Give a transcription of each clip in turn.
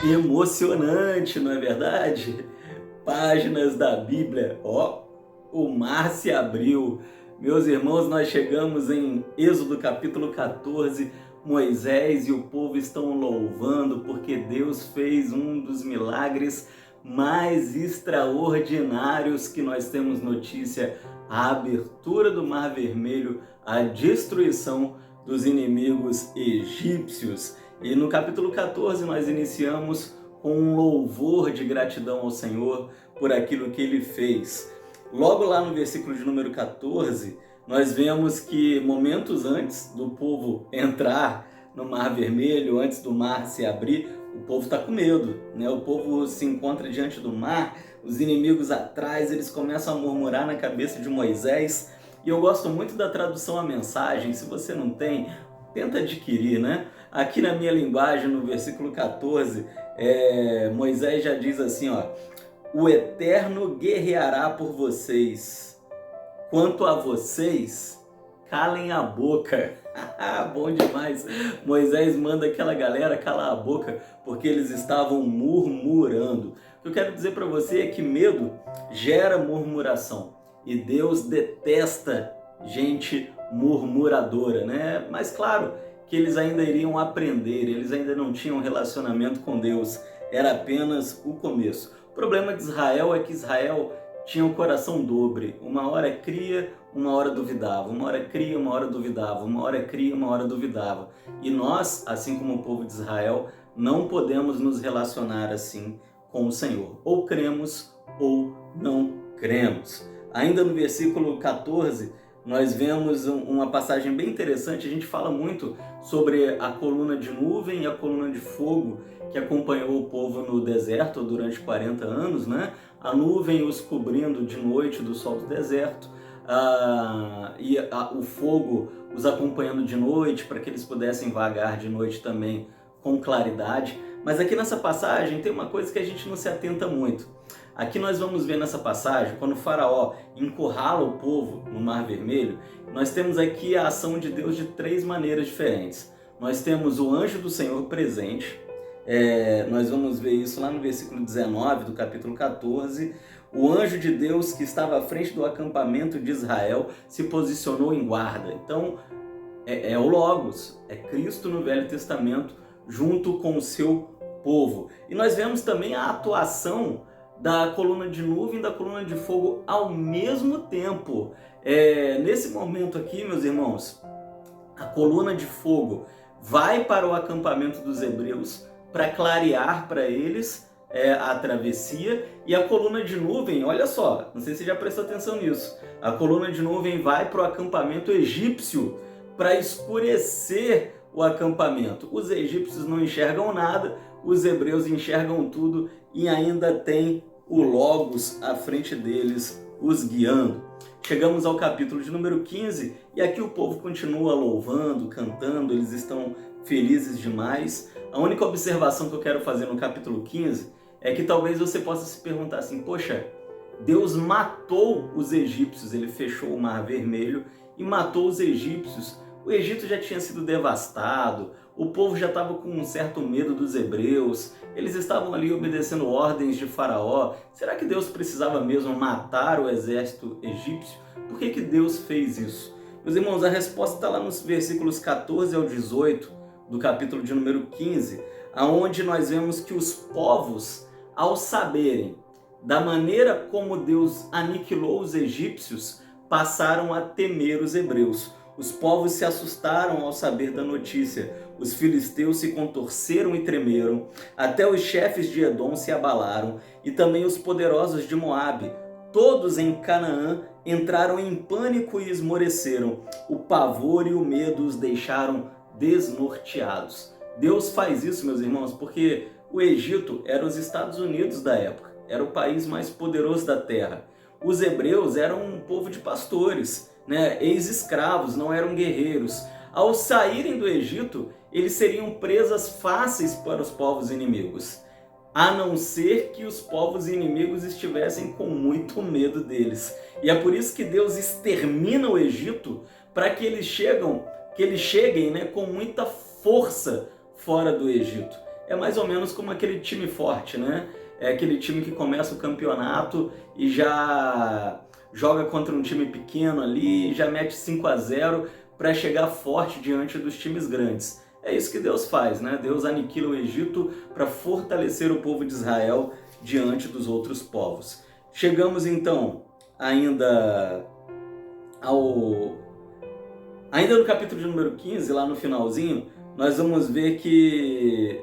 Emocionante, não é verdade? Páginas da Bíblia, ó, o mar se abriu. Meus irmãos, nós chegamos em Êxodo capítulo 14. Moisés e o povo estão louvando porque Deus fez um dos milagres mais extraordinários que nós temos notícia: a abertura do Mar Vermelho, a destruição dos inimigos egípcios. E no capítulo 14 nós iniciamos com um louvor de gratidão ao Senhor por aquilo que Ele fez. Logo lá no versículo de número 14, nós vemos que momentos antes do povo entrar no Mar Vermelho, antes do mar se abrir, o povo está com medo, né? O povo se encontra diante do mar, os inimigos atrás, eles começam a murmurar na cabeça de Moisés. E eu gosto muito da tradução à mensagem. Se você não tem, tenta adquirir, né? Aqui na minha linguagem, no versículo 14, Moisés já diz assim, ó: o Eterno guerreará por vocês. Quanto a vocês, calem a boca. Bom demais. Moisés manda aquela galera calar a boca porque eles estavam murmurando. O que eu quero dizer para você é que medo gera murmuração. E Deus detesta gente murmuradora, né? Mas claro que eles ainda iriam aprender, eles ainda não tinham um relacionamento com Deus, era apenas o começo. O problema de Israel é que Israel tinha um coração dobre, uma hora cria, uma hora duvidava, uma hora cria, uma hora duvidava, uma hora cria, uma hora duvidava. E nós, assim como o povo de Israel, não podemos nos relacionar assim com o Senhor. Ou cremos ou não cremos. Ainda no versículo 14, nós vemos uma passagem bem interessante. A gente fala muito sobre a coluna de nuvem e a coluna de fogo que acompanhou o povo no deserto durante 40 anos, né? A nuvem os cobrindo de noite do sol do deserto, o fogo os acompanhando de noite para que eles pudessem vagar de noite também com claridade. Mas aqui nessa passagem tem uma coisa que a gente não se atenta muito. Aqui nós vamos ver nessa passagem, quando o faraó encurrala o povo no Mar Vermelho, nós temos aqui a ação de Deus de três maneiras diferentes. Nós temos o anjo do Senhor presente, nós vamos ver isso lá no versículo 19 do capítulo 14. O anjo de Deus que estava à frente do acampamento de Israel se posicionou em guarda. Então, é o Logos, é Cristo no Velho Testamento junto com o seu povo. E nós vemos também a atuação da coluna de nuvem e da coluna de fogo ao mesmo tempo. Nesse momento aqui, meus irmãos, a coluna de fogo vai para o acampamento dos hebreus para clarear para eles a travessia, e a coluna de nuvem, olha só, não sei se você já prestou atenção nisso, a coluna de nuvem vai para o acampamento egípcio para escurecer o acampamento. Os egípcios não enxergam nada, os hebreus enxergam tudo e ainda tem o Logos à frente deles, os guiando. Chegamos ao capítulo de número 15 e aqui o povo continua louvando, cantando, eles estão felizes demais. A única observação que eu quero fazer no capítulo 15 é que talvez você possa se perguntar assim: poxa, Deus matou os egípcios, ele fechou o Mar Vermelho e matou os egípcios. O Egito já tinha sido devastado, o povo já estava com um certo medo dos hebreus, eles estavam ali obedecendo ordens de Faraó. Será que Deus precisava mesmo matar o exército egípcio? Por que Deus fez isso? Meus irmãos, a resposta está lá nos versículos 14 ao 18 do capítulo de número 15, aonde nós vemos que os povos, ao saberem da maneira como Deus aniquilou os egípcios, passaram a temer os hebreus. Os povos se assustaram ao saber da notícia. Os filisteus se contorceram e tremeram. Até os chefes de Edom se abalaram e também os poderosos de Moabe. Todos em Canaã entraram em pânico e esmoreceram. O pavor e o medo os deixaram desnorteados. Deus faz isso, meus irmãos, porque o Egito era os Estados Unidos da época. Era o país mais poderoso da terra. Os hebreus eram um povo de pastores, né? Ex-escravos, não eram guerreiros. Ao saírem do Egito, eles seriam presas fáceis para os povos inimigos, a não ser que os povos inimigos estivessem com muito medo deles. E é por isso que Deus extermina o Egito, para que eles cheguem, né, com muita força fora do Egito. é mais ou menos como aquele time forte, né? É aquele time que começa o campeonato e já joga contra um time pequeno ali, já mete 5-0 para chegar forte diante dos times grandes. É isso que Deus faz, né? Deus aniquila o Egito para fortalecer o povo de Israel diante dos outros povos. Chegamos então ainda no capítulo de número 15, lá no finalzinho, nós vamos ver que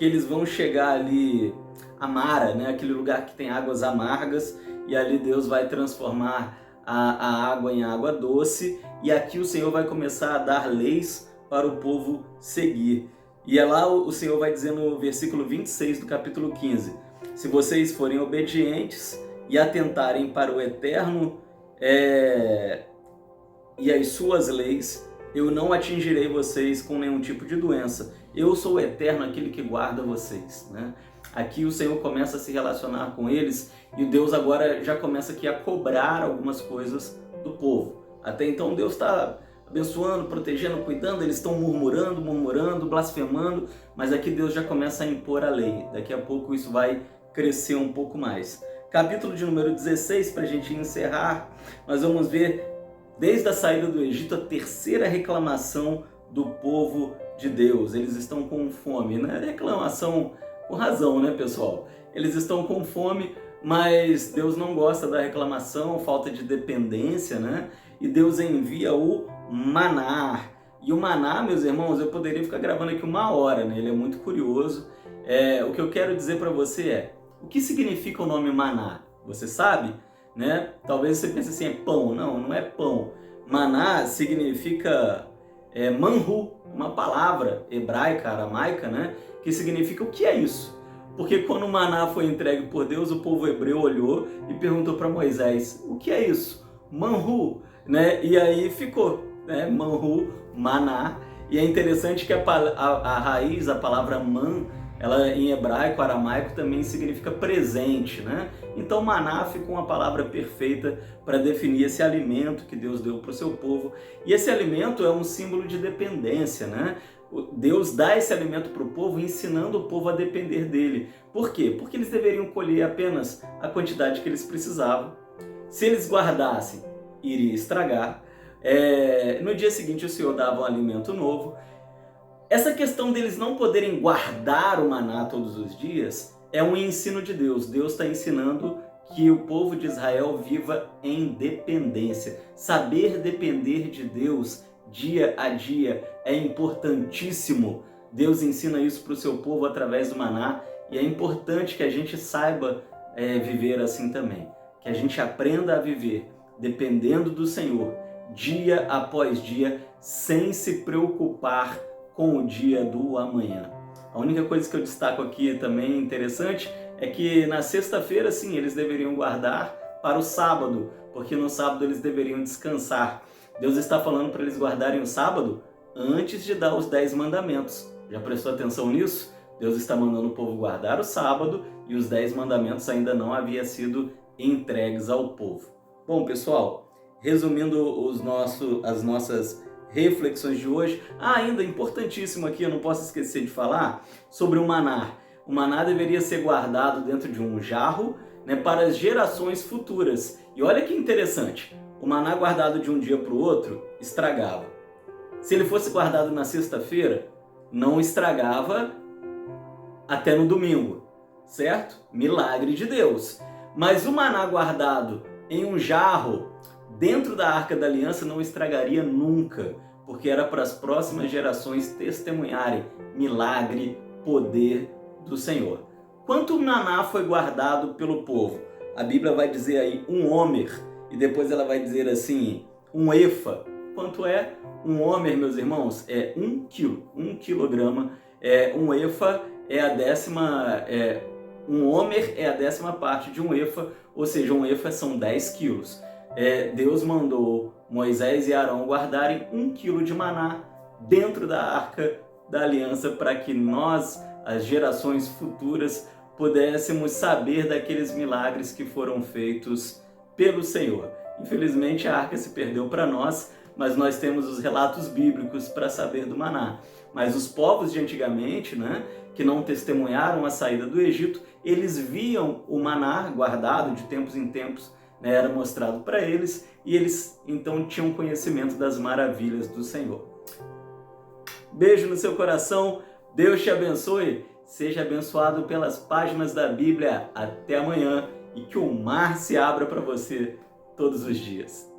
eles vão chegar ali a Mara, né? Aquele lugar que tem águas amargas, e ali Deus vai transformar a água em água doce, e aqui o Senhor vai começar a dar leis para o povo seguir. E é lá o Senhor vai dizer no versículo 26 do capítulo 15, se vocês forem obedientes e atentarem para o Eterno e as suas leis, eu não atingirei vocês com nenhum tipo de doença. Eu sou o Eterno, aquele que guarda vocês, né? Aqui o Senhor começa a se relacionar com eles e Deus agora já começa aqui a cobrar algumas coisas do povo. Até então Deus está abençoando, protegendo, cuidando, eles estão murmurando, blasfemando, mas aqui Deus já começa a impor a lei. Daqui a pouco isso vai crescer um pouco mais. Capítulo de número 16, para a gente encerrar, nós vamos ver desde a saída do Egito a terceira reclamação do povo de Deus. Eles estão com fome, né? Reclamação com razão, né, pessoal? Eles estão com fome, mas Deus não gosta da reclamação, falta de dependência, né? E Deus envia o maná. E o maná, meus irmãos, eu poderia ficar gravando aqui 1 hora, né? Ele é muito curioso. O que eu quero dizer para você é, o que significa o nome maná? Você sabe? Né? Talvez você pense assim, é pão. Não, não é pão. Maná significa manhu, uma palavra hebraica, aramaica, né? Que significa o que é isso? Porque quando o maná foi entregue por Deus, o povo hebreu olhou e perguntou para Moisés, o que é isso? Manhu, né? E aí ficou, né? Manhu, maná. E é interessante que a raiz, a palavra man, ela em hebraico, aramaico, também significa presente, né? Então maná ficou uma palavra perfeita para definir esse alimento que Deus deu para o seu povo. E esse alimento é um símbolo de dependência, né? Deus dá esse alimento para o povo, ensinando o povo a depender dele. Por quê? Porque eles deveriam colher apenas a quantidade que eles precisavam. Se eles guardassem, iria estragar. No dia seguinte o Senhor dava um alimento novo. Essa questão deles não poderem guardar o maná todos os dias é um ensino de Deus. Deus está ensinando que o povo de Israel viva em dependência. Saber depender de Deus dia a dia é importantíssimo. Deus ensina isso para o seu povo através do maná e é importante que a gente saiba viver assim também. Que a gente aprenda a viver dependendo do Senhor, dia após dia, sem se preocupar com o dia do amanhã. A única coisa que eu destaco aqui também interessante é que na sexta-feira, sim, eles deveriam guardar para o sábado, porque no sábado eles deveriam descansar. Deus está falando para eles guardarem o sábado antes de dar os 10 mandamentos. Já prestou atenção nisso? Deus está mandando o povo guardar o sábado e os 10 mandamentos ainda não haviam sido entregues ao povo. Bom, pessoal, resumindo as nossas reflexões de hoje, ainda importantíssimo aqui, eu não posso esquecer de falar sobre o maná. O maná deveria ser guardado dentro de um jarro, né, para as gerações futuras. E olha que interessante, o maná guardado de um dia para o outro estragava. Se ele fosse guardado na sexta-feira, não estragava até no domingo, certo? Milagre de Deus. Mas o maná guardado em um jarro dentro da Arca da Aliança não estragaria nunca, porque era para as próximas gerações testemunharem milagre, poder do Senhor. Quanto maná foi guardado pelo povo? A Bíblia vai dizer aí 1 homer, e depois ela vai dizer assim, 1 efa. Quanto é 1 homer, meus irmãos? É 1 quilo, 1 quilograma. 1 efa é a 1 homer é a 10ª parte de 1 efa, ou seja, 1 efa são 10 quilos. Deus mandou Moisés e Arão guardarem 1 quilo de maná dentro da Arca da Aliança para que nós, as gerações futuras, pudéssemos saber daqueles milagres que foram feitos pelo Senhor. Infelizmente a arca se perdeu para nós, mas nós temos os relatos bíblicos para saber do maná. Mas os povos de antigamente, né, que não testemunharam a saída do Egito, eles viam o maná guardado de tempos em tempos, né, era mostrado para eles, e eles então tinham conhecimento das maravilhas do Senhor. Beijo no seu coração, Deus te abençoe, seja abençoado pelas páginas da Bíblia. Até amanhã e que o mar se abra para você todos os dias.